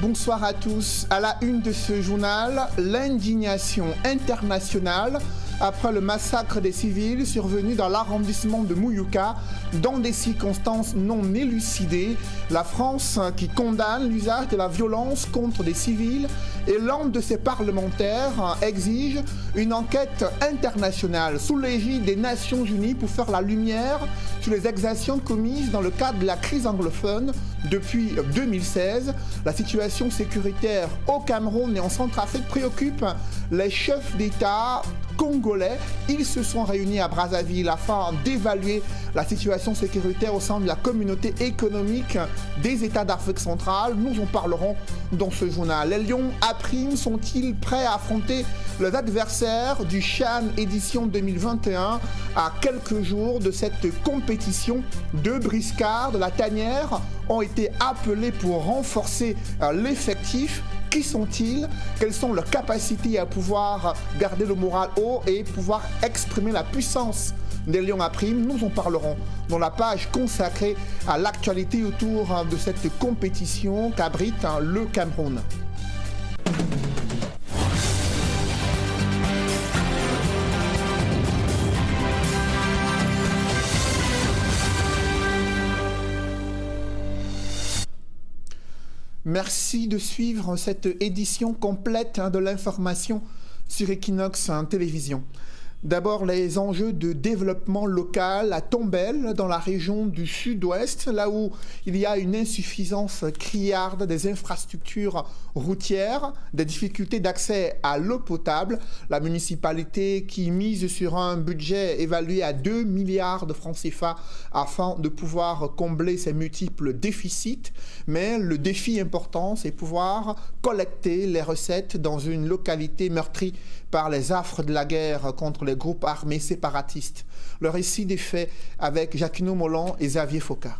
Bonsoir à tous. À la une de ce journal, l'indignation internationale après le massacre des civils survenu dans l'arrondissement de Muyuka dans des circonstances non élucidées. La France qui condamne l'usage de la violence contre des civils et l'un de ses parlementaires exige une enquête internationale sous l'égide des Nations Unies pour faire la lumière sur les exactions commises dans le cadre de la crise anglophone depuis 2016. La situation sécuritaire au Cameroun et en Centrafrique préoccupe les chefs d'État congolais. Ils se sont réunis à Brazzaville afin d'évaluer la situation sécuritaire au sein de la communauté économique des États d'Afrique centrale. Nous en parlerons dans ce journal. Les Lions à prime sont-ils prêts à affronter les adversaires du CHAN édition 2021 à quelques jours de cette compétition? Deux briscards de la tanière ont été appelés pour renforcer l'effectif. Qui sont-ils? Quelles sont leurs capacités à pouvoir garder le moral haut et pouvoir exprimer la puissance des Lions à prime? Nous en parlerons dans la page consacrée à l'actualité autour de cette compétition qu'abrite le Cameroun. Merci de suivre cette édition complète de l'information sur Equinox Télévision. D'abord, les enjeux de développement local à Tombelle, dans la région du sud-ouest, là où il y a une insuffisance criarde des infrastructures routières, des difficultés d'accès à l'eau potable. La municipalité qui mise sur un budget évalué à 2 milliards de francs CFA afin de pouvoir combler ses multiples déficits. Mais le défi important, c'est pouvoir collecter les recettes dans une localité meurtrie par les affres de la guerre contre les groupes armés séparatistes. Le récit des faits avec Jacquino Molon et Xavier Foka.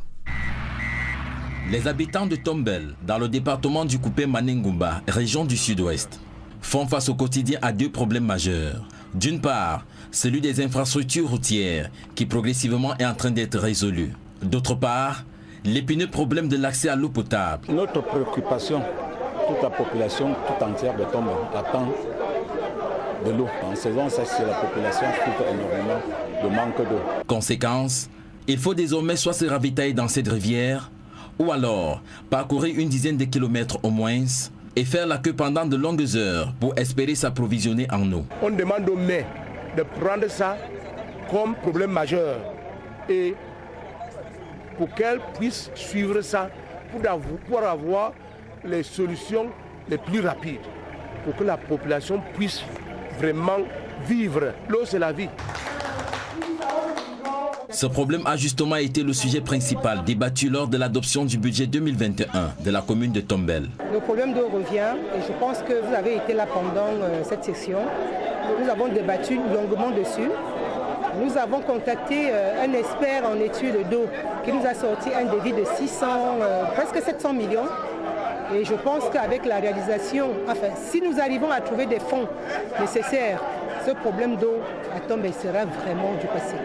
Les habitants de Tombelle, dans le département du Coupé Manengumba, région du sud-ouest, font face au quotidien à deux problèmes majeurs. D'une part, celui des infrastructures routières, qui progressivement est en train d'être résolu. D'autre part, l'épineux problème de l'accès à l'eau potable. Notre préoccupation, toute la population tout entière de Tombelle attend de l'eau. En saison sèche, la population souffre énormément de manque d'eau. Conséquence, il faut désormais soit se ravitailler dans cette rivière, ou alors parcourir une dizaine de kilomètres au moins et faire la queue pendant de longues heures pour espérer s'approvisionner en eau. On demande aux maires de prendre ça comme problème majeur et pour qu'elles puissent suivre ça pour avoir les solutions les plus rapides, pour que la population puisse vraiment vivre. L'eau, c'est la vie. Ce problème a justement été le sujet principal débattu lors de l'adoption du budget 2021 de la commune de Tombelle. Le problème d'eau revient et je pense que vous avez été là pendant cette session. Nous avons débattu longuement dessus. Nous avons contacté un expert en études d'eau qui nous a sorti un devis de presque 700 millions. Et je pense qu'avec la réalisation, enfin, si nous arrivons à trouver des fonds nécessaires, ce problème d'eau à Tombelle sera vraiment du passé.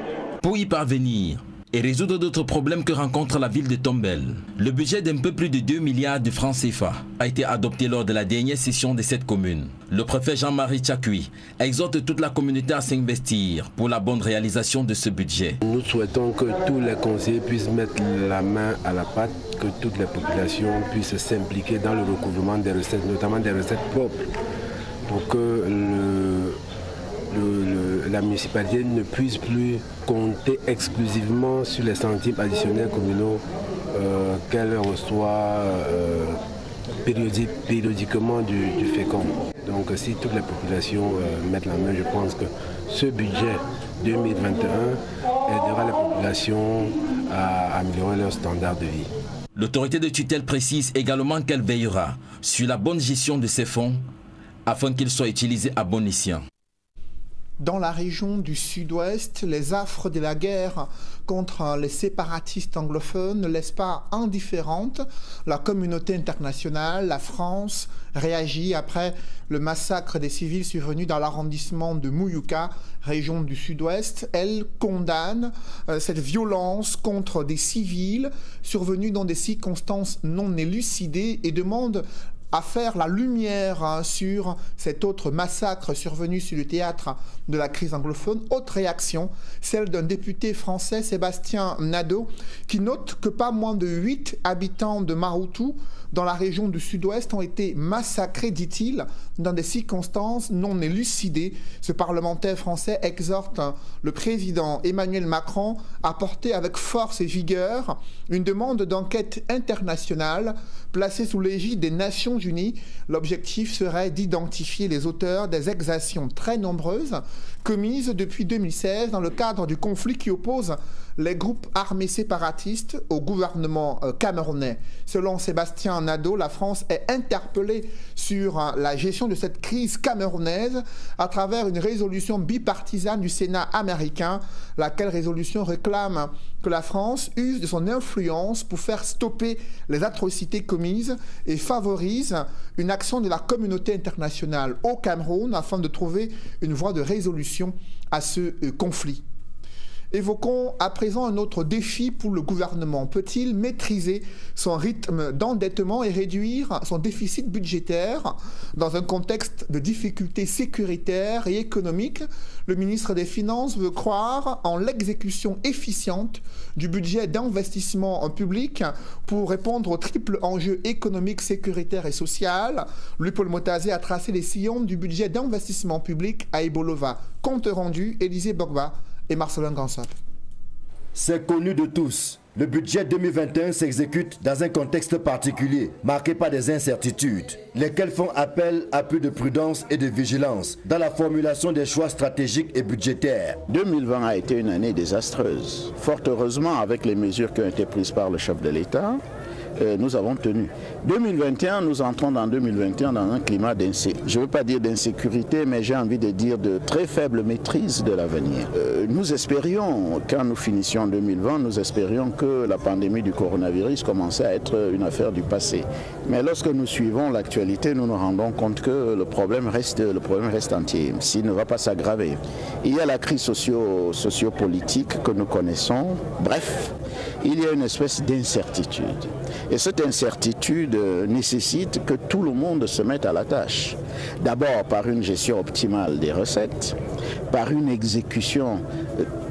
Pour y parvenir et résoudre d'autres problèmes que rencontre la ville de Tombelle, le budget d'un peu plus de 2 milliards de francs CFA a été adopté lors de la dernière session de cette commune. Le préfet Jean-Marie Tchakui exhorte toute la communauté à s'investir pour la bonne réalisation de ce budget. Nous souhaitons que tous les conseillers puissent mettre la main à la pâte, que toutes les populations puissent s'impliquer dans le recouvrement des recettes, notamment des recettes propres, pour que la municipalité ne puisse plus compter exclusivement sur les centimes additionnels communaux qu'elle reçoit périodiquement du FECOM. Donc si toutes les populations mettent la main, je pense que ce budget 2021 aidera les populations à améliorer leur standard de vie. L'autorité de tutelle précise également qu'elle veillera sur la bonne gestion de ces fonds afin qu'ils soient utilisés à bon escient. Dans la région du sud-ouest, les affres de la guerre contre les séparatistes anglophones ne laissent pas indifférente la communauté internationale. La France réagit après le massacre des civils survenu dans l'arrondissement de Muyuka, région du sud-ouest. Elle condamne cette violence contre des civils survenus dans des circonstances non élucidées et demande à faire la lumière sur cet autre massacre survenu sur le théâtre de la crise anglophone. Autre réaction, celle d'un député français, Sébastien Nadeau, qui note que pas moins de 8 habitants de Marutu, dans la région du sud-ouest, ont été massacrés, dit-il, dans des circonstances non élucidées. Ce parlementaire français exhorte le président Emmanuel Macron à porter avec force et vigueur une demande d'enquête internationale placée sous l'égide des Nations Unies. L'objectif serait d'identifier les auteurs des exactions très nombreuses commises depuis 2016 dans le cadre du conflit qui oppose les groupes armés séparatistes au gouvernement camerounais. Selon Sébastien Nadeau, la France est interpellée sur la gestion de cette crise camerounaise à travers une résolution bipartisane du Sénat américain, laquelle résolution réclame que la France use de son influence pour faire stopper les atrocités commises et favorise une action de la communauté internationale au Cameroun afin de trouver une voie de résolution à ce conflit. Évoquons à présent un autre défi pour le gouvernement. Peut-il maîtriser son rythme d'endettement et réduire son déficit budgétaire dans un contexte de difficultés sécuritaires et économiques? Le ministre des Finances veut croire en l'exécution efficiente du budget d'investissement public pour répondre au triple enjeu économique, sécuritaire et social. Louis-Paul Motazé a tracé les sillons du budget d'investissement public à Ebolova. Compte rendu, Élisée Bogba et Marcelin Gansap. C'est connu de tous. Le budget 2021 s'exécute dans un contexte particulier, marqué par des incertitudes, lesquelles font appel à plus de prudence et de vigilance dans la formulation des choix stratégiques et budgétaires. 2020 a été une année désastreuse. Fort heureusement, avec les mesures qui ont été prises par le chef de l'État, nous avons tenu. 2021, nous entrons dans 2021 dans un climat d'insécurité. Je ne veux pas dire d'insécurité, mais j'ai envie de dire de très faible maîtrise de l'avenir. Nous espérions, quand nous finissions 2020, nous espérions que la pandémie du coronavirus commençait à être une affaire du passé. Mais lorsque nous suivons l'actualité, nous nous rendons compte que le problème reste entier, s'il ne va pas s'aggraver. Il y a la crise sociopolitique que nous connaissons. Bref, il y a une espèce d'incertitude. Et cette incertitude nécessite que tout le monde se mette à la tâche. D'abord par une gestion optimale des recettes, par une exécution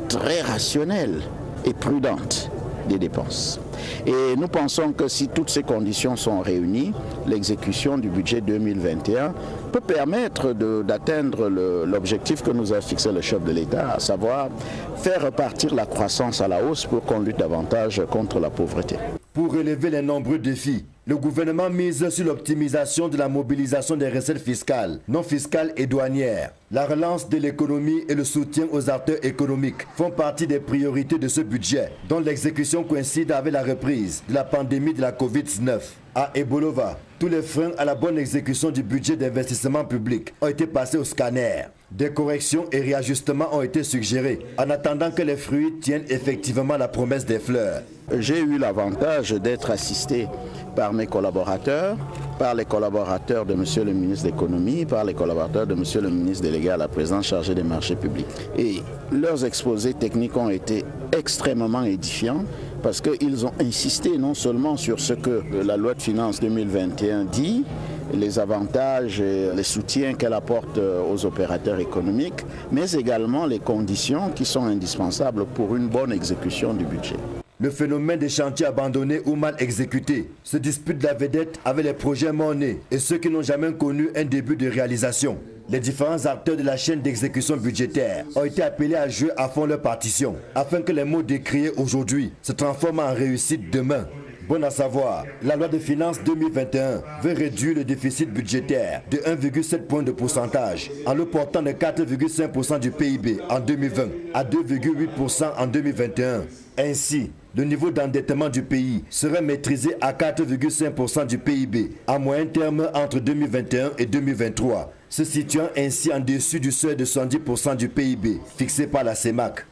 très rationnelle et prudente des dépenses. Et nous pensons que si toutes ces conditions sont réunies, l'exécution du budget 2021 peut permettre d'atteindre l'objectif que nous a fixé le chef de l'État, à savoir faire repartir la croissance à la hausse pour qu'on lutte davantage contre la pauvreté. Pour relever les nombreux défis, le gouvernement mise sur l'optimisation de la mobilisation des recettes fiscales, non fiscales et douanières. La relance de l'économie et le soutien aux acteurs économiques font partie des priorités de ce budget, dont l'exécution coïncide avec la reprise de la pandémie de la Covid-19. À Ebolova, tous les freins à la bonne exécution du budget d'investissement public ont été passés au scanner. Des corrections et réajustements ont été suggérés en attendant que les fruits tiennent effectivement la promesse des fleurs. J'ai eu l'avantage d'être assisté par mes collaborateurs, par les collaborateurs de M. le ministre de l'Économie, par les collaborateurs de M. le ministre délégué à la présidence chargé des marchés publics. Et leurs exposés techniques ont été extrêmement édifiants parce qu'ils ont insisté non seulement sur ce que la loi de finances 2021 dit, les avantages et les soutiens qu'elle apporte aux opérateurs économiques, mais également les conditions qui sont indispensables pour une bonne exécution du budget. Le phénomène des chantiers abandonnés ou mal exécutés se dispute la vedette avec les projets morts-nés et ceux qui n'ont jamais connu un début de réalisation. Les différents acteurs de la chaîne d'exécution budgétaire ont été appelés à jouer à fond leur partition afin que les mots décriés aujourd'hui se transforment en réussite demain. Bon à savoir, la loi de finances 2021 veut réduire le déficit budgétaire de 1,7 point de pourcentage en le portant de 4,5% du PIB en 2020 à 2,8% en 2021. Ainsi, le niveau d'endettement du pays serait maîtrisé à 4,5% du PIB à moyen terme entre 2021 et 2023, se situant ainsi en dessus du seuil de 70% du PIB fixé par la CEMAC.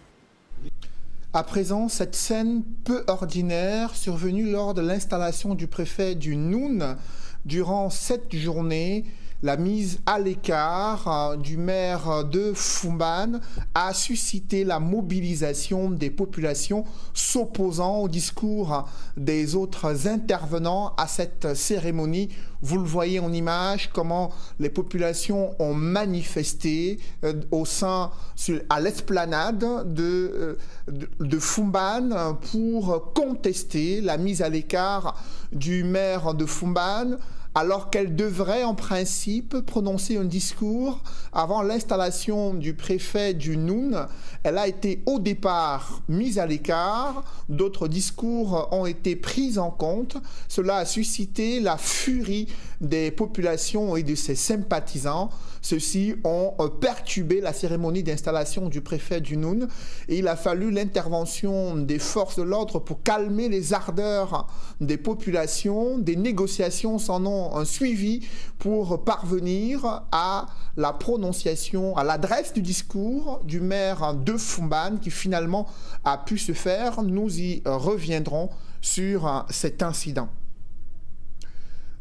À présent, cette scène peu ordinaire survenue lors de l'installation du préfet du Noun. Durant cette journée, La mise à l'écart du maire de Fumban a suscité la mobilisation des populations s'opposant au discours des autres intervenants à cette cérémonie. Vous le voyez en image, comment les populations ont manifesté à l'esplanade de Fumban pour contester la mise à l'écart du maire de Fumban, alors qu'elle devrait en principe prononcer un discours avant l'installation du préfet du Noun. Elle a été au départ mise à l'écart, d'autres discours ont été pris en compte. Cela a suscité la furie des populations et de ses sympathisants. Ceux-ci ont perturbé la cérémonie d'installation du préfet du Noun et il a fallu l'intervention des forces de l'ordre pour calmer les ardeurs des populations. Des négociations s'en ont suivi pour parvenir à la prononciation, à l'adresse du discours du maire de Fumban qui finalement a pu se faire. Nous y reviendrons sur cet incident.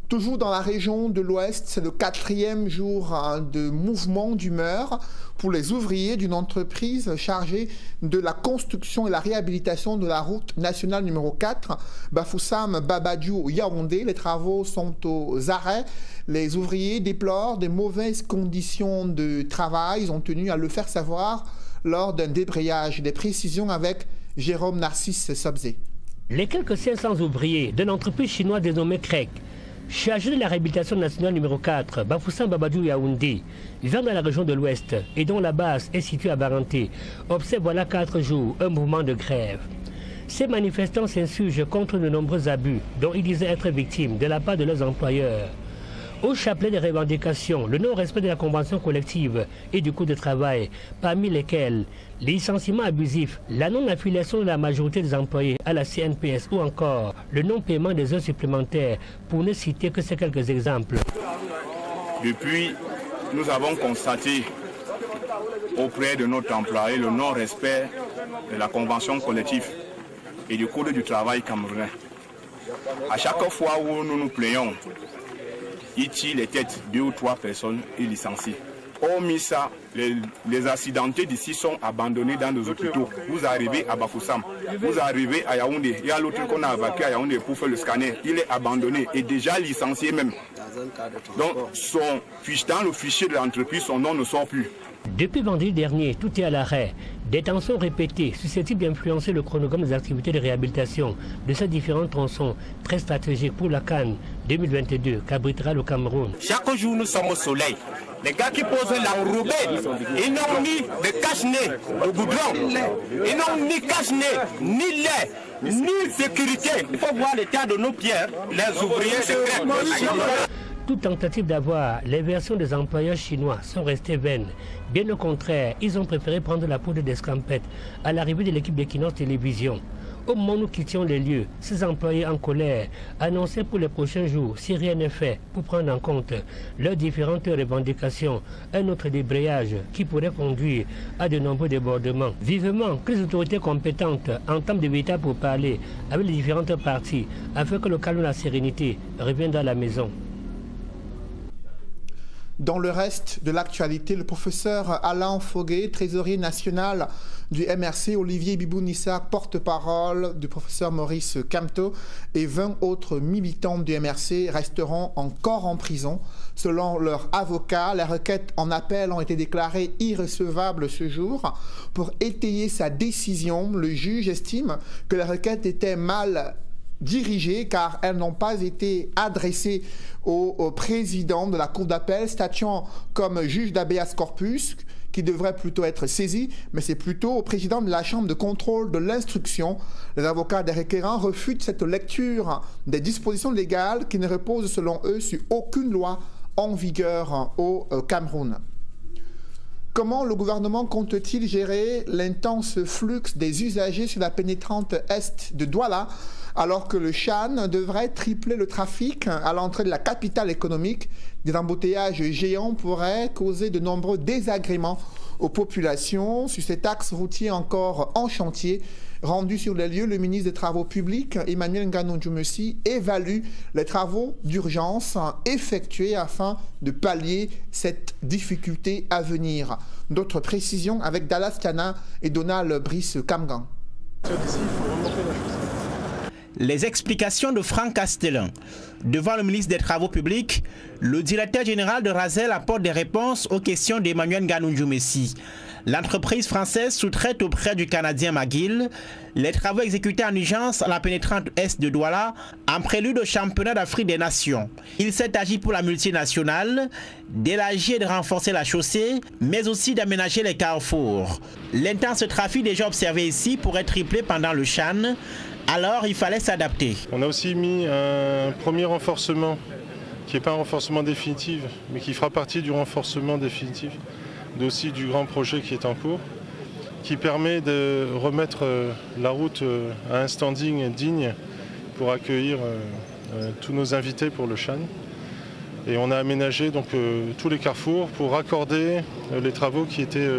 Toujours dans la région de l'Ouest, c'est le 4e jour de mouvement d'humeur pour les ouvriers d'une entreprise chargée de la construction et la réhabilitation de la route nationale numéro 4, Bafoussam-Babadjou-Yaoundé. Les travaux sont aux arrêts. Les ouvriers déplorent des mauvaises conditions de travail. Ils ont tenu à le faire savoir lors d'un débrayage. Des précisions avec Jérôme Narcisse Sobzé. Les quelques 500 ouvriers d'une entreprise chinoise dénommée CREC, chargé de la réhabilitation nationale numéro 4, Bafoussam-Babadjou-Yaoundé, vivant dans la région de l'Ouest et dont la base est située à Baranté, observe voilà 4 jours un mouvement de grève. Ces manifestants s'insurgent contre de nombreux abus dont ils disaient être victimes de la part de leurs employeurs. Au chapelet des revendications, le non-respect de la convention collective et du coût de travail, parmi lesquels les licenciements abusifs, la non-affiliation de la majorité des employés à la CNPS ou encore le non-paiement des heures supplémentaires, pour ne citer que ces quelques exemples. Depuis, nous avons constaté auprès de notre employé le non-respect de la convention collective et du code du travail camerounais. À chaque fois où nous nous plaignons, il tire les têtes 2 ou 3 personnes et licencient. Hormis ça, les accidentés d'ici sont abandonnés dans nos hôpitaux. Vous arrivez à Bafoussam, vous arrivez à Yaoundé, il y a l'autre qu'on a évacué à Yaoundé pour faire le scanner, il est abandonné et déjà licencié même. Donc dans le fichier de l'entreprise, son nom ne sort plus. Depuis vendredi dernier, tout est à l'arrêt. Des tensions répétées susceptibles d'influencer le chronogramme des activités de réhabilitation de ces différents tronçons très stratégiques pour la CAN 2022 qu'abritera le Cameroun. Chaque jour, nous sommes au soleil. Les gars qui posent l'enrobé, ils n'ont mis de cache-nez au goudron. Ils n'ont ni cache-nez, ni lait, ni sécurité. Il faut voir l'état de nos pierres, les ouvriers secrets. Toute tentative d'avoir les versions des employeurs chinois sont restées vaines. Bien au contraire, ils ont préféré prendre la poudre d'escampette à l'arrivée de l'équipe d'Equinox Télévision. Au moment où nous quittions les lieux, ces employés en colère annonçaient pour les prochains jours, si rien n'est fait pour prendre en compte leurs différentes revendications, un autre débrayage qui pourrait conduire à de nombreux débordements. Vivement que les autorités compétentes entament de véritables pourparlers avec les différentes parties afin que le calme et la sérénité reviennent à la maison. Dans le reste de l'actualité, le professeur Alain Foguet, trésorier national du MRC, Olivier Bibou-Nissar, porte-parole du professeur Maurice Kamto et 20 autres militants du MRC resteront encore en prison. Selon leur avocat, les requêtes en appel ont été déclarées irrecevables ce jour. Pour étayer sa décision, le juge estime que les requêtes étaient mal dirigées car elles n'ont pas été adressées au président de la cour d'appel, statuant comme juge d'habeas corpus, qui devrait plutôt être saisi, mais c'est plutôt au président de la chambre de contrôle de l'instruction. Les avocats des requérants refutent cette lecture des dispositions légales qui ne reposent selon eux sur aucune loi en vigueur au Cameroun. Comment le gouvernement compte-t-il gérer l'intense flux des usagers sur la pénétrante est de Douala alors que le Chan devrait tripler le trafic à l'entrée de la capitale économique? Des embouteillages géants pourraient causer de nombreux désagréments aux populations sur cet axe routier encore en chantier. Rendu sur les lieux, le ministre des Travaux publics, Emmanuel Nganou-Djoumessi, évalue les travaux d'urgence effectués afin de pallier cette difficulté à venir. D'autres précisions avec Dallas Kana et Donald Brice Kamgan. Les explications de Franck Castellan. Devant le ministre des Travaux publics, le directeur général de Rasel apporte des réponses aux questions d'Emmanuel Nganou-Djoumessi. L'entreprise française sous-traite auprès du Canadien McGill les travaux exécutés en urgence à la pénétrante est de Douala en prélude au championnat d'Afrique des Nations. Il s'est agi pour la multinationale d'élargir et de renforcer la chaussée, mais aussi d'aménager les carrefours. L'intense trafic déjà observé ici pourrait tripler pendant le CHAN. Alors, il fallait s'adapter. On a aussi mis un premier renforcement, qui n'est pas un renforcement définitif, mais qui fera partie du renforcement définitif, aussi du grand projet qui est en cours, qui permet de remettre la route à un standing digne pour accueillir tous nos invités pour le CHAN. Et on a aménagé donc tous les carrefours pour raccorder les travaux qui étaient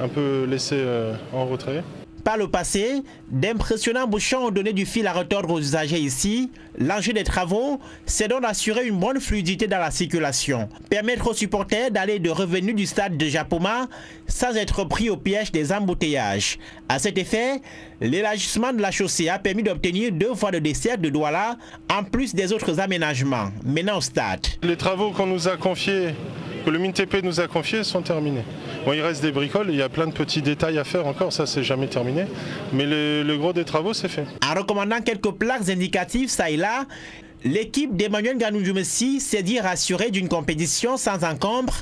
un peu laissés en retrait. Par le passé, d'impressionnants bouchons ont donné du fil à retordre aux usagers ici. L'enjeu des travaux, c'est donc d'assurer une bonne fluidité dans la circulation. Permettre aux supporters d'aller et de revenir du stade de Japoma sans être pris au piège des embouteillages. À cet effet, l'élargissement de la chaussée a permis d'obtenir 2 voies de dessert de Douala, en plus des autres aménagements menant au stade. Les travaux qu'on nous a confiés, que le MINTP nous a confiés, sont terminés. Bon, il reste des bricoles, il y a plein de petits détails à faire encore, ça c'est jamais terminé. Mais le gros des travaux c'est fait. En recommandant quelques plaques indicatives ça et là, l'équipe d'Emmanuel Nganou-Djoumessi s'est dit rassurée d'une compétition sans encombre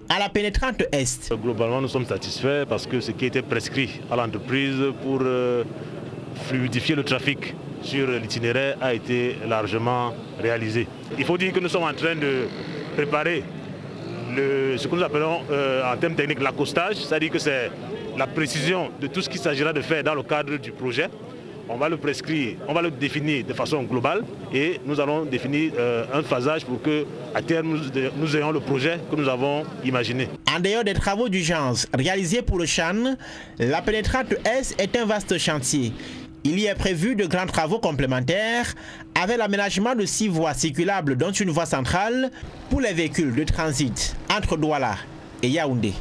à la pénétrante Est. Globalement nous sommes satisfaits parce que ce qui était prescrit à l'entreprise pour fluidifier le trafic sur l'itinéraire a été largement réalisé. Il faut dire que nous sommes en train de préparer ce que nous appelons en termes techniques l'accostage, c'est-à-dire que c'est la précision de tout ce qu'il s'agira de faire dans le cadre du projet. On va le prescrire, on va le définir de façon globale et nous allons définir un phasage pour que à terme nous ayons le projet que nous avons imaginé. En dehors des travaux d'urgence réalisés pour le CHAN, la pénétrante Est est un vaste chantier. Il y est prévu de grands travaux complémentaires avec l'aménagement de 6 voies circulables dont une voie centrale pour les véhicules de transit entre Douala et Yaoundé.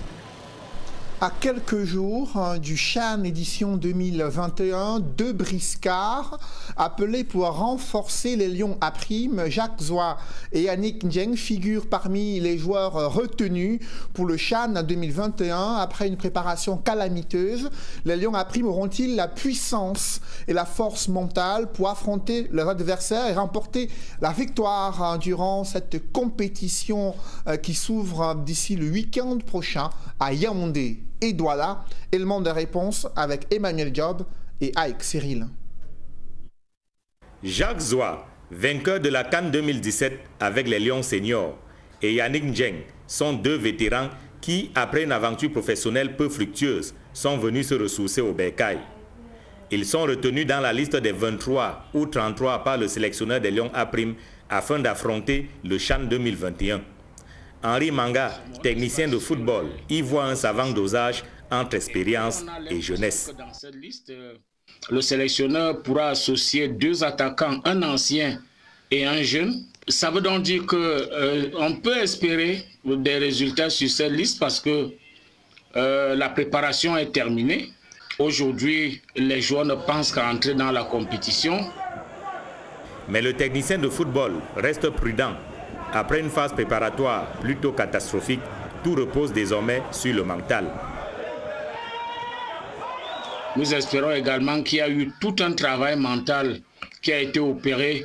À quelques jours du CHAN édition 2021, 2 briscards appelés pour renforcer les Lions à prime, Jacques Zoua et Yannick Ndieng figurent parmi les joueurs retenus pour le CHAN 2021. Après une préparation calamiteuse, les Lions à prime auront-ils la puissance et la force mentale pour affronter leurs adversaires et remporter la victoire durant cette compétition qui s'ouvre d'ici le week-end prochain à Yaoundé et Douala? Élément de réponse avec Emmanuel Job et Aïk Cyril. Jacques Zoua, vainqueur de la CAN 2017 avec les Lions seniors, et Yannick Ndieng sont 2 vétérans qui, après une aventure professionnelle peu fructueuse, sont venus se ressourcer au Bercail. Ils sont retenus dans la liste des 23 ou 33 par le sélectionneur des Lions A' afin d'affronter le CHAN 2021. Henri Manga, technicien de football, y voit un savant dosage entre expérience et jeunesse. Dans cette liste, le sélectionneur pourra associer 2 attaquants, un ancien et un jeune. Ça veut donc dire qu'on peut espérer des résultats sur cette liste parce que la préparation est terminée. Aujourd'hui, les joueurs ne pensent qu'à entrer dans la compétition. Mais le technicien de football reste prudent. Après une phase préparatoire plutôt catastrophique, tout repose désormais sur le mental. Nous espérons également qu'il y a eu tout un travail mental qui a été opéré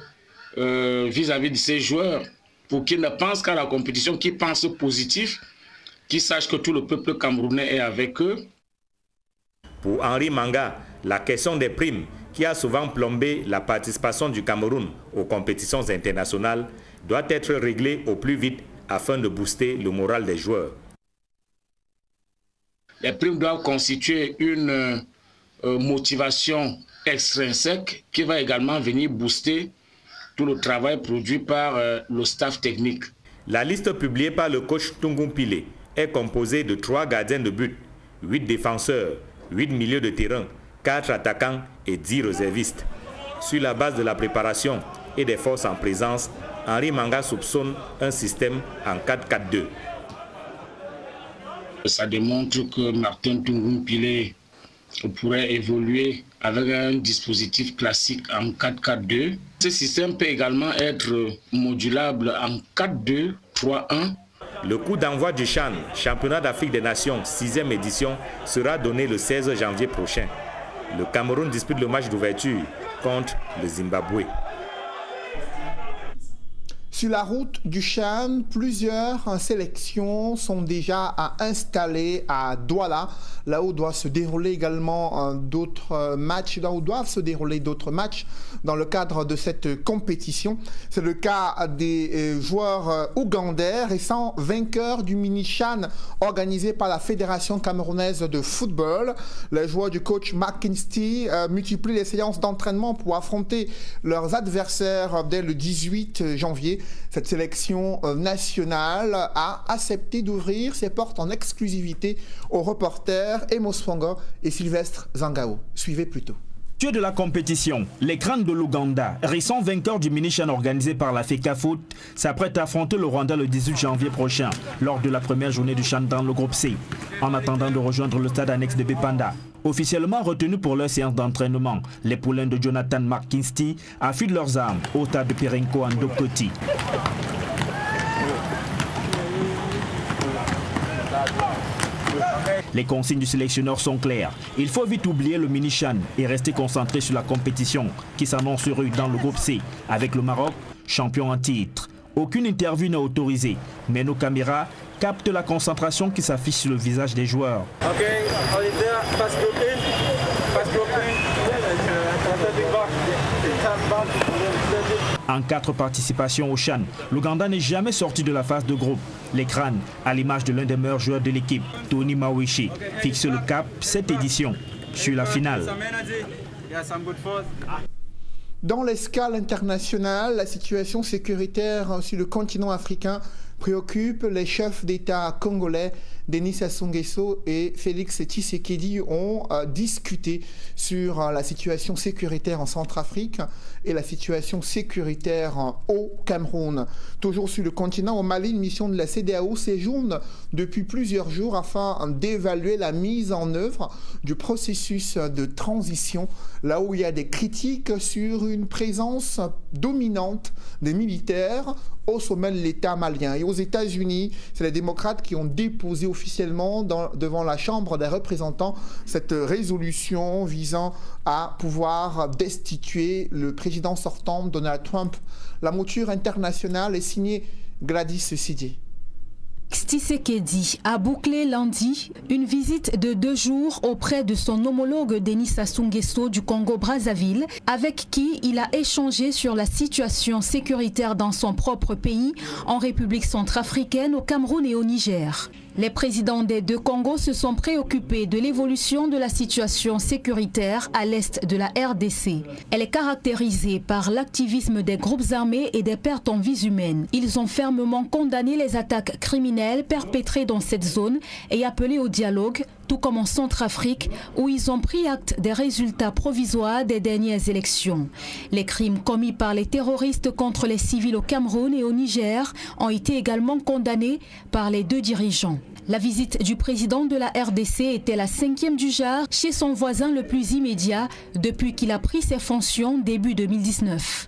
vis-à-vis de ces joueurs pour qu'ils ne pensent qu'à la compétition, qu'ils pensent positif, qu'ils sachent que tout le peuple camerounais est avec eux. Pour Henri Manga, la question des primes qui a souvent plombé la participation du Cameroun aux compétitions internationales doit être réglée au plus vite afin de booster le moral des joueurs. Les primes doivent constituer une motivation extrinsèque qui va également venir booster tout le travail produit par le staff technique. La liste publiée par le coach Tungumpile est composée de 3 gardiens de but, 8 défenseurs, 8 milieux de terrain, 4 attaquants et 10 réservistes. Sur la base de la préparation et des forces en présence, Henri Manga soupçonne un système en 4-4-2. Ça démontre que Martin Tungumpile pourrait évoluer avec un dispositif classique en 4-4-2. Ce système peut également être modulable en 4-2-3-1. Le coup d'envoi du CHAN, Championnat d'Afrique des Nations, 6e édition, sera donné le 16 janvier prochain. Le Cameroun dispute le match d'ouverture contre le Zimbabwe. Sur la route du CHAN, plusieurs sélections sont déjà installées à Douala, là où doivent se dérouler également d'autres matchs, dans le cadre de cette compétition. C'est le cas des joueurs ougandais, récents vainqueurs du mini-CHAN organisé par la Fédération camerounaise de football. Les joueurs du coach McKinsey multiplient les séances d'entraînement pour affronter leurs adversaires dès le 18 janvier. Cette sélection nationale a accepté d'ouvrir ses portes en exclusivité aux reporters Emos Fongo et Sylvestre Zangao. Suivez plutôt. Dieu de la compétition, les crânes de l'Ouganda, récent vainqueur du mini-CHAN organisé par la FECAFOOT, s'apprête à affronter le Rwanda le 18 janvier prochain, lors de la première journée du CHAN dans le groupe C, en attendant de rejoindre le stade annexe de Bepanda. Officiellement retenus pour leur séance d'entraînement, les poulains de Jonathan McKinsey affûtent leurs armes au stade de Perenco en Dokoti. Les consignes du sélectionneur sont claires. Il faut vite oublier le mini-CHAN et rester concentré sur la compétition qui s'annonce rude dans le groupe C avec le Maroc, champion en titre. Aucune interview n'est autorisée, mais nos caméras captent la concentration qui s'affiche sur le visage des joueurs. Ok, on est là, passe En 4 participations au CHAN, l'Ouganda n'est jamais sorti de la phase de groupe. Les crânes, à l'image de l'un des meilleurs joueurs de l'équipe, Tony Mawishi, fixent le cap cette édition sur la finale. Dans l'escale internationale, la situation sécuritaire sur le continent africain préoccupe les chefs d'État congolais. Denis Sassou Nguesso et Félix Tshisekedi ont discuté sur la situation sécuritaire en Centrafrique et la situation sécuritaire au Cameroun. Toujours sur le continent, au Mali, une mission de la CEDEAO séjourne depuis plusieurs jours afin d'évaluer la mise en œuvre du processus de transition, là où il y a des critiques sur une présence dominante des militaires au sommet de l'État malien. Et aux États-Unis, c'est les démocrates qui ont déposé officiellement devant la Chambre des représentants cette résolution visant à pouvoir destituer le président sortant Donald Trump. La mouture internationale est signée Gladys Sidé. Tshisekedi a bouclé lundi une visite de 2 jours auprès de son homologue Denis Sassou Nguesso du Congo-Brazzaville, avec qui il a échangé sur la situation sécuritaire dans son propre pays, en République centrafricaine, au Cameroun et au Niger. Les présidents des 2 Congos se sont préoccupés de l'évolution de la situation sécuritaire à l'est de la RDC. Elle est caractérisée par l'activisme des groupes armés et des pertes en vies humaines. Ils ont fermement condamné les attaques criminelles perpétrées dans cette zone et appelé au dialogue, tout comme en Centrafrique, où ils ont pris acte des résultats provisoires des dernières élections. Les crimes commis par les terroristes contre les civils au Cameroun et au Niger ont été également condamnés par les 2 dirigeants. La visite du président de la RDC était la 5e du genre chez son voisin le plus immédiat depuis qu'il a pris ses fonctions début 2019.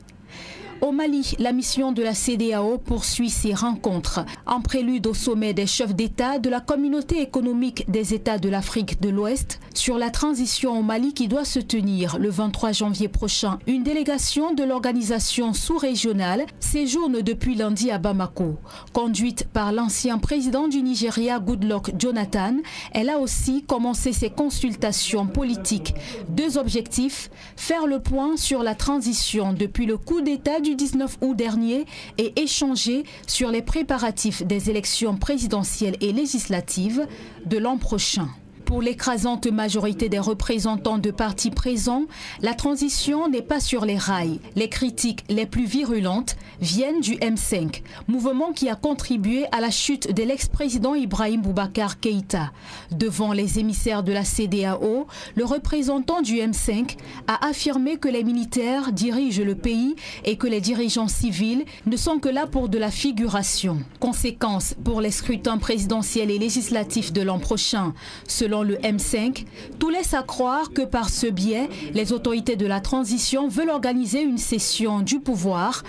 Au Mali, la mission de la CEDEAO poursuit ses rencontres. En prélude au sommet des chefs d'État de la Communauté économique des États de l'Afrique de l'Ouest sur la transition au Mali qui doit se tenir le 23 janvier prochain, une délégation de l'organisation sous-régionale séjourne depuis lundi à Bamako. Conduite par l'ancien président du Nigeria, Goodluck Jonathan, elle a aussi commencé ses consultations politiques. 2 objectifs, faire le point sur la transition depuis le coup d'État du 19 août dernier et échanger sur les préparatifs des élections présidentielles et législatives de l'an prochain. Pour l'écrasante majorité des représentants de partis présents, la transition n'est pas sur les rails. Les critiques les plus virulentes viennent du M5, mouvement qui a contribué à la chute de l'ex-président Ibrahim Boubacar Keïta. Devant les émissaires de la CEDEAO, le représentant du M5 a affirmé que les militaires dirigent le pays et que les dirigeants civils ne sont que là pour de la figuration. Conséquence pour les scrutins présidentiels et législatifs de l'an prochain. Selon le M5, tout laisse à croire que par ce biais, les autorités de la transition veulent organiser une cession du pouvoir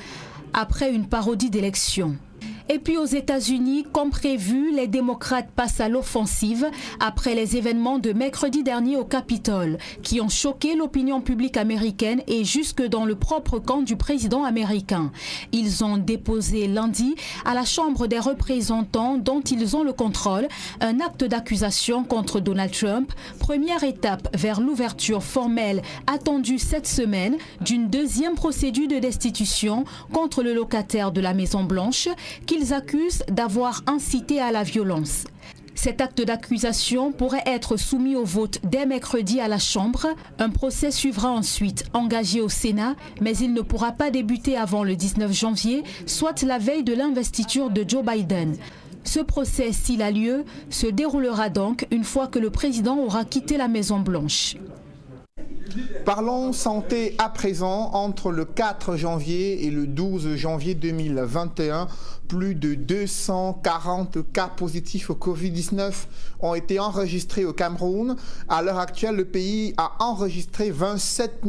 après une parodie d'élection. Et puis aux États-Unis, comme prévu, les démocrates passent à l'offensive après les événements de mercredi dernier au Capitole, qui ont choqué l'opinion publique américaine et jusque dans le propre camp du président américain. Ils ont déposé lundi à la Chambre des représentants, dont ils ont le contrôle, un acte d'accusation contre Donald Trump, première étape vers l'ouverture formelle attendue cette semaine d'une deuxième procédure de destitution contre le locataire de la Maison-Blanche, qu'ils accusent d'avoir incité à la violence. Cet acte d'accusation pourrait être soumis au vote dès mercredi à la Chambre. Un procès suivra ensuite, engagé au Sénat, mais il ne pourra pas débuter avant le 19 janvier, soit la veille de l'investiture de Joe Biden. Ce procès, s'il a lieu, se déroulera donc une fois que le président aura quitté la Maison-Blanche. Parlons santé à présent. Entre le 4 janvier et le 12 janvier 2021, plus de 240 cas positifs au Covid-19 ont été enregistrés au Cameroun. À l'heure actuelle, le pays a enregistré 27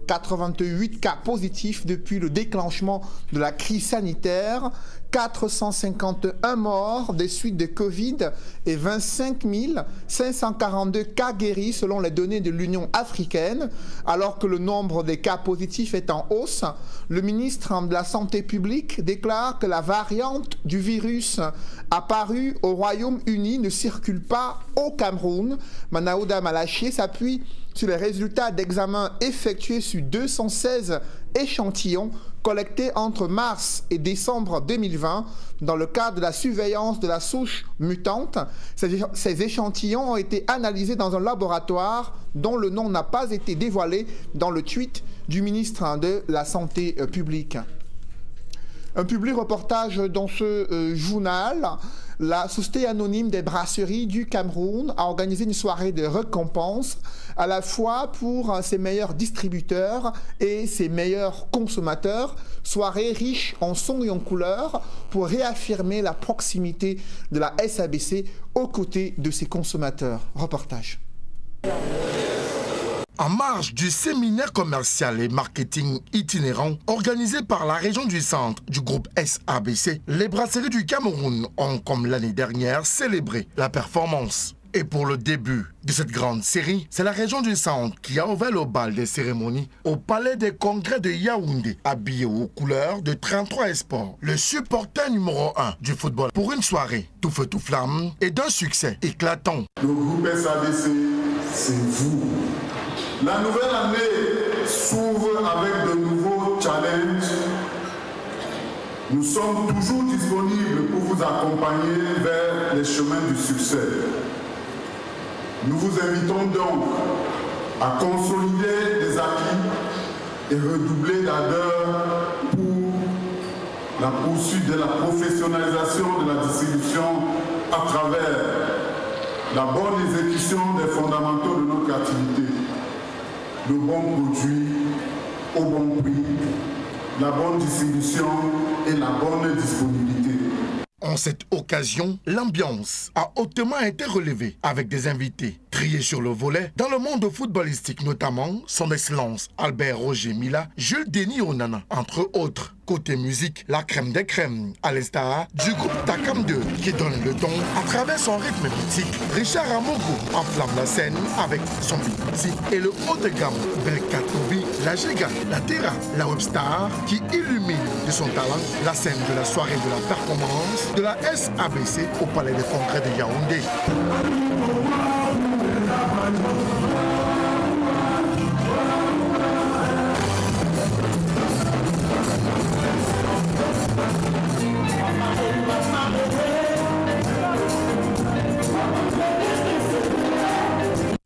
088 cas positifs depuis le déclenchement de la crise sanitaire. 451 morts des suites de Covid et 25 542 cas guéris selon les données de l'Union africaine. Alors que le nombre des cas positifs est en hausse, le ministre de la Santé publique déclare que la variante du virus apparue au Royaume-Uni ne circule pas au Cameroun. Manaouda Malaché s'appuie sur les résultats d'examens effectués sur 216 échantillons collectés entre mars et décembre 2020 dans le cadre de la surveillance de la souche mutante. Ces échantillons ont été analysés dans un laboratoire dont le nom n'a pas été dévoilé dans le tweet du ministre de la Santé publique. Un public reportage dans ce journal. La Société anonyme des brasseries du Cameroun a organisé une soirée de récompense à la fois pour ses meilleurs distributeurs et ses meilleurs consommateurs. Soirée riche en sons et en couleurs pour réaffirmer la proximité de la SABC aux côtés de ses consommateurs. Reportage. En marge du séminaire commercial et marketing itinérant organisé par la région du centre du groupe SABC, les brasseries du Cameroun ont, comme l'année dernière, célébré la performance. Et pour le début de cette grande série, c'est la région du centre qui a ouvert le bal des cérémonies au palais des congrès de Yaoundé, habillé aux couleurs de 33 Sports, le supporter numéro 1 du football, pour une soirée tout feu tout flamme et d'un succès éclatant. Le groupe SABC, c'est vous. La nouvelle année s'ouvre avec de nouveaux challenges. Nous sommes toujours disponibles pour vous accompagner vers les chemins du succès. Nous vous invitons donc à consolider les acquis et redoubler d'ardeur pour la poursuite de la professionnalisation de la distribution à travers la bonne exécution des fondamentaux de notre activité. Le bon produit au bon prix, la bonne distribution et la bonne disponibilité. En cette occasion, l'ambiance a hautement été relevée avec des invités triés sur le volet dans le monde footballistique, notamment son excellence Albert Roger Mila, Jules Denis Onana, entre autres. Côté musique, la crème des crèmes, à l'instar du groupe Takam 2 qui donne le ton à travers son rythme mythique. Richard Amogo enflamme la scène avec son beat et le haut de gamme Belkatobi, la Giga, la Terra, la Webstar qui illumine de son talent la scène de la soirée de la performance de la SABC au palais des congrès de Yaoundé.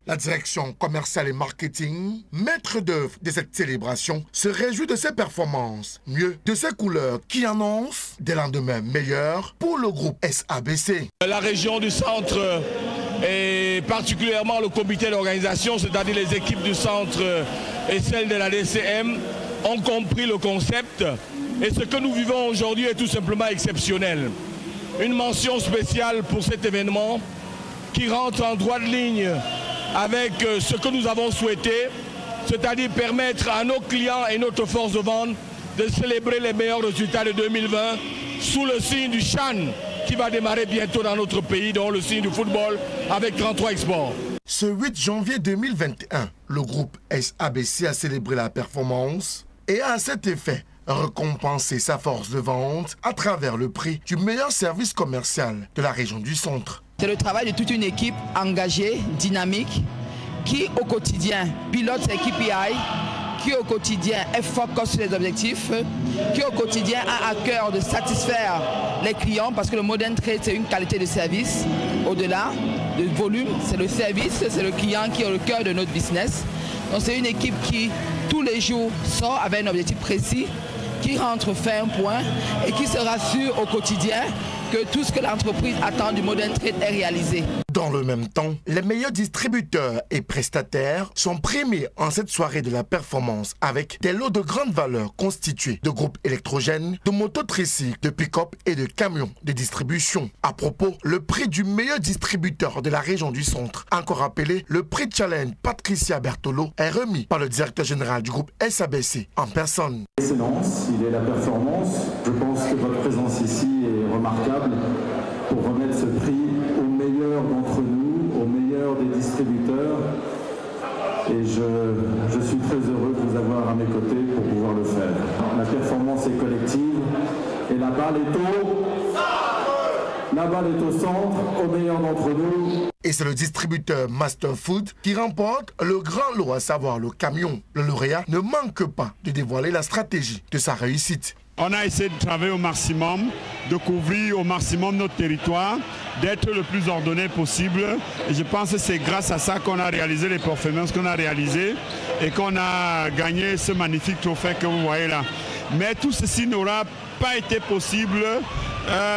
La direction commerciale et marketing, maître d'œuvre de cette célébration, se réjouit de ses performances, mieux de ses couleurs qui annoncent des lendemains meilleurs pour le groupe SABC. La région du centre et particulièrement le comité d'organisation, c'est-à-dire les équipes du centre et celles de la DCM, ont compris le concept et ce que nous vivons aujourd'hui est tout simplement exceptionnel. Une mention spéciale pour cet événement qui rentre en droite ligne avec ce que nous avons souhaité, c'est-à-dire permettre à nos clients et notre force de vente de célébrer les meilleurs résultats de 2020 sous le signe du CHAN qui va démarrer bientôt dans notre pays, dont le signe du football avec 33 exports. Ce 8 janvier 2021, le groupe SABC a célébré la performance et a à cet effet récompensé sa force de vente à travers le prix du meilleur service commercial de la région du centre. C'est le travail de toute une équipe engagée, dynamique, qui au quotidien pilote ses KPI, qui au quotidien est focus sur les objectifs, qui au quotidien a à cœur de satisfaire les clients parce que le modern trade c'est une qualité de service. Au-delà du volume, c'est le service, c'est le client qui est au cœur de notre business. Donc c'est une équipe qui tous les jours sort avec un objectif précis, qui rentre fait un point et qui se rassure au quotidien que tout ce que l'entreprise attend du modern trade est réalisé. Dans le même temps, les meilleurs distributeurs et prestataires sont primés en cette soirée de la performance avec des lots de grande valeur constitués de groupes électrogènes, de mototricycles, de pick-up et de camions de distribution. À propos, le prix du meilleur distributeur de la région du centre, encore appelé le prix Challenge Patricia Bertolo, est remis par le directeur général du groupe SABC en personne. Excellence, il est la performance. Je pense que votre présence ici est remarquable pour remettre ce prix aux meilleurs d'entre nous, aux meilleurs des distributeurs. Et je suis très heureux de vous avoir à mes côtés pour pouvoir le faire. La performance est collective et la balle est au centre, aux meilleurs d'entre nous. Et c'est le distributeur Master Food qui remporte le grand lot, à savoir le camion. Le lauréat ne manque pas de dévoiler la stratégie de sa réussite. On a essayé de travailler au maximum, de couvrir au maximum notre territoire, d'être le plus ordonné possible. Et je pense que c'est grâce à ça qu'on a réalisé les performances qu'on a réalisées et qu'on a gagné ce magnifique trophée que vous voyez là. Mais tout ceci n'aura pas été possible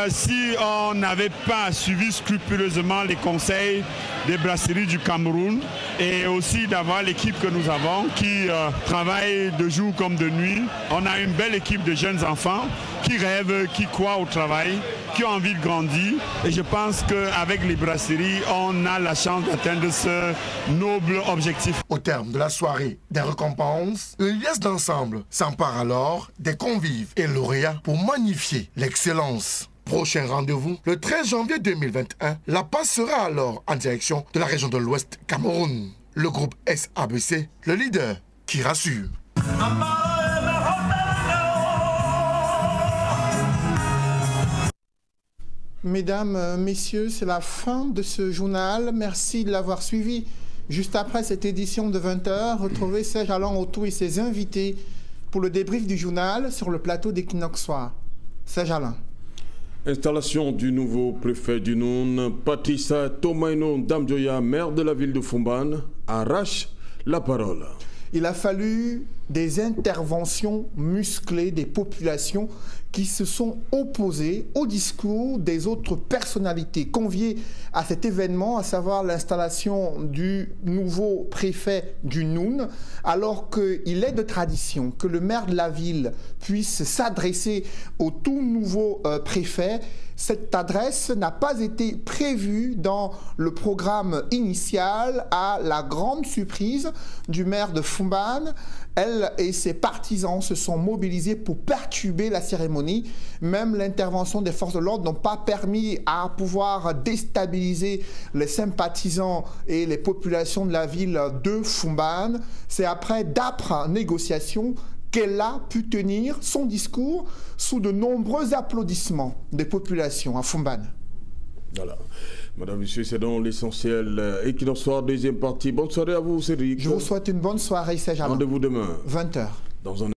si on n'avait pas suivi scrupuleusement les conseils des brasseries du Cameroun et aussi d'avoir l'équipe que nous avons qui travaille de jour comme de nuit. On a une belle équipe de jeunes enfants qui rêvent, qui croient au travail, qui ont envie de grandir. Et je pense qu'avec les brasseries, on a la chance d'atteindre ce noble objectif. Au terme de la soirée des récompenses, une liesse d'ensemble s'empare alors des convives et lauréats pour magnifier l'excellence. Prochain rendez-vous, le 13 janvier 2021, la passe sera alors en direction de la région de l'Ouest Cameroun. Le groupe SABC, le leader qui rassure. Mesdames, messieurs, c'est la fin de ce journal. Merci de l'avoir suivi. Juste après cette édition de 20h, retrouvez Serge Alain Autou et ses invités pour le débrief du journal sur le plateau d'Equinox Soir. Serge Alain. Installation du nouveau préfet du Noun, Patricia Tomaino Damjoya, maire de la ville de Fumban, arrache la parole. Il a fallu des interventions musclées des populations qui se sont opposées au discours des autres personnalités conviées à cet événement, à savoir l'installation du nouveau préfet du Noun, alors qu'il est de tradition que le maire de la ville puisse s'adresser au tout nouveau préfet. Cette adresse n'a pas été prévue dans le programme initial, à la grande surprise du maire de Fumban. Elle et ses partisans se sont mobilisés pour perturber la cérémonie. Même l'intervention des forces de l'ordre n'a pas permis à pouvoir déstabiliser les sympathisants et les populations de la ville de Fumban. C'est après d'âpres négociations qu'elle a pu tenir son discours sous de nombreux applaudissements des populations à Fumban. Voilà. Madame, Monsieur, c'est donc l'essentiel. Equinox Soir, deuxième partie. Bonne soirée à vous, Cédric. Je vous souhaite une bonne soirée, Serge Alain. Rendez-vous demain. 20h. Dans un